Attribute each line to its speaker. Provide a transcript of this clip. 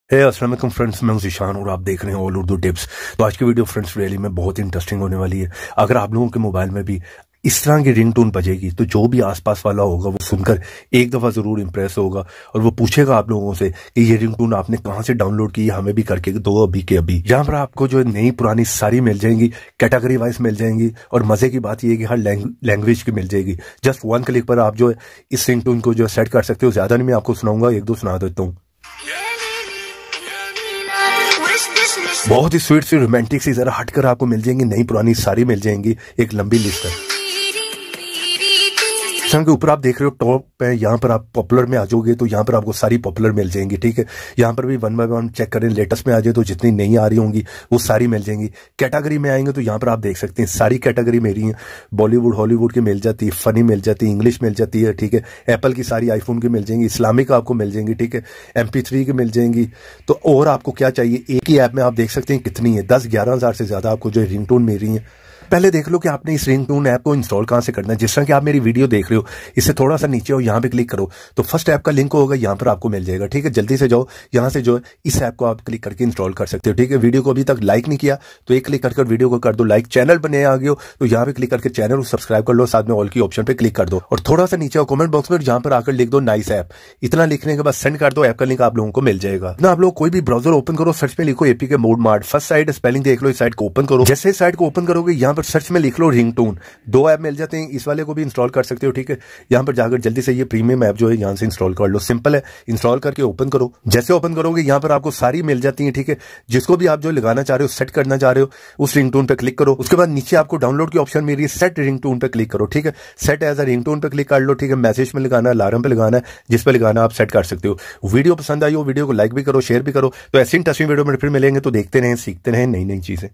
Speaker 1: अस्सलाम वालेकुम फ्रेंड्स, मैं हूं ज़ीशान और आप देख रहे हैं ऑल उर्दू टिप्स। तो आज की वीडियो फ्रेंड्स रियली में बहुत इंटरेस्टिंग होने वाली है। अगर आप लोगों के मोबाइल में भी इस तरह की रिंगटोन बजेगी तो जो भी आसपास वाला होगा वो सुनकर एक दफ़ा ज़रूर इंप्रेस होगा और वो पूछेगा आप लोगों से कि ये रिंगटोन आपने कहाँ से डाउनलोड की, हमें भी करके दो अभी के अभी। यहाँ पर आपको जो नई पुरानी सारी मिल जाएंगी, कैटेगरी वाइज मिल जाएंगी और मज़े की बात ये है कि हर लैंग्वेज की मिल जाएगी। जस्ट वन क्लिक पर आप जो है इस रिंगटोन को जो सेट कर सकते हो। ज़्यादा नहीं मैं आपको सुनाऊंगा, एक दो सुना देता हूँ। बहुत ही स्वीट सी रोमांटिक सी जरा हटकर आपको मिल जाएंगी, नई पुरानी सारी मिल जाएंगी, एक लंबी लिस्ट है। के ऊपर आप देख रहे हो टॉप पे, यहाँ पर आप पॉपुलर में आ जाओगे तो यहाँ पर आपको सारी पॉपुलर मिल जाएंगी। ठीक है, यहाँ पर भी वन बाय वन चेक करें, लेटेस्ट में आ जाए तो जितनी नई आ रही होंगी वो सारी मिल जाएंगी। कैटेगरी में आएंगे तो यहाँ पर आप देख सकते हैं सारी कैटेगरी मेरी है। बॉलीवुड हॉलीवुड की मिल जाती है, फनी मिल जाती है, इंग्लिश मिल जाती है। ठीक है, एप्पल की सारी आईफोन की मिल जाएंगी, इस्लामिक आपको मिल जाएंगी। ठीक है, MP3 की मिल जाएंगी। तो और आपको क्या चाहिए, एक ही ऐप में आप देख सकते हैं कितनी है, 10-11 हज़ार से ज्यादा आपको जो रिंगटोन मिल रही है। पहले देख लो कि आपने इस रिंगटोन ऐप को इंस्टॉल कहां से करना है। जिस तरह कि आप मेरी वीडियो देख रहे हो, इससे थोड़ा सा नीचे हो, यहाँ पे क्लिक करो तो फर्स्ट ऐप का लिंक होगा, यहाँ पर आपको मिल जाएगा। ठीक है, जल्दी से जाओ, यहाँ से जो है इस ऐप को आप क्लिक करके इंस्टॉल कर सकते हो। ठीक है, वीडियो को अभी तक लाइक नहीं किया तो एक क्लिक कर वीडियो को कर दो लाइक। चैनल पर नए आ गए हो तो यहाँ पे क्लिक करके चैनल को सब्सक्राइब कर लो, साथ में ऑल की ऑप्शन पे क्लिक कर दो और थोड़ा सा नीचे कमेंट बॉक्स में यहाँ पर आकर लिख दो नाइस ऐप। इतना लिखने के बाद सेंड कर दो, ऐप का लिंक आप लोगों को मिल जाएगा ना। आप लोग कोई भी ब्राउजर ओपन करो, सर्च में लिखो APK mode mart, first sight spelling देख लो, इस साइट को ओपन करो। जैसे इस साइट को ओपन करोगे यहाँ पर सर्च में लिख लो रिंगटोन, 2 ऐप मिल जाते हैं, इस वाले को भी इंस्टॉल कर सकते हो। ठीक है, यहाँ पर जाकर जल्दी से ये प्रीमियम ऐप जो है यहाँ से इंस्टॉल कर लो, सिंपल है। इंस्टॉल करके ओपन करो, जैसे ओपन करोगे यहाँ पर आपको सारी मिल जाती है। ठीक है, जिसको भी आप जो लगाना चाह रहे हो, सेट करना चाह रहे हो, उस रिंगटोन पे क्लिक करो। उसके बाद नीचे आपको डाउनलोड की ऑप्शन मिल रही है, सेट रिंगटोन पे क्लिक करो। ठीक है, सेट एज अ रिंगटोन पे क्लिक कर लो। ठीक है, मैसेज में लगाना, अलार्म पे लगाना है, जिस पे लगाना आप सेट कर सकते हो। वीडियो पसंद आई हो, वीडियो को लाइक भी करो, शेयर भी करो। तो ऐसी इंटरेस्टिंग वीडियो में फिर मिलेंगे, तो देखते रहें, सीखते रहें नई नई चीजें।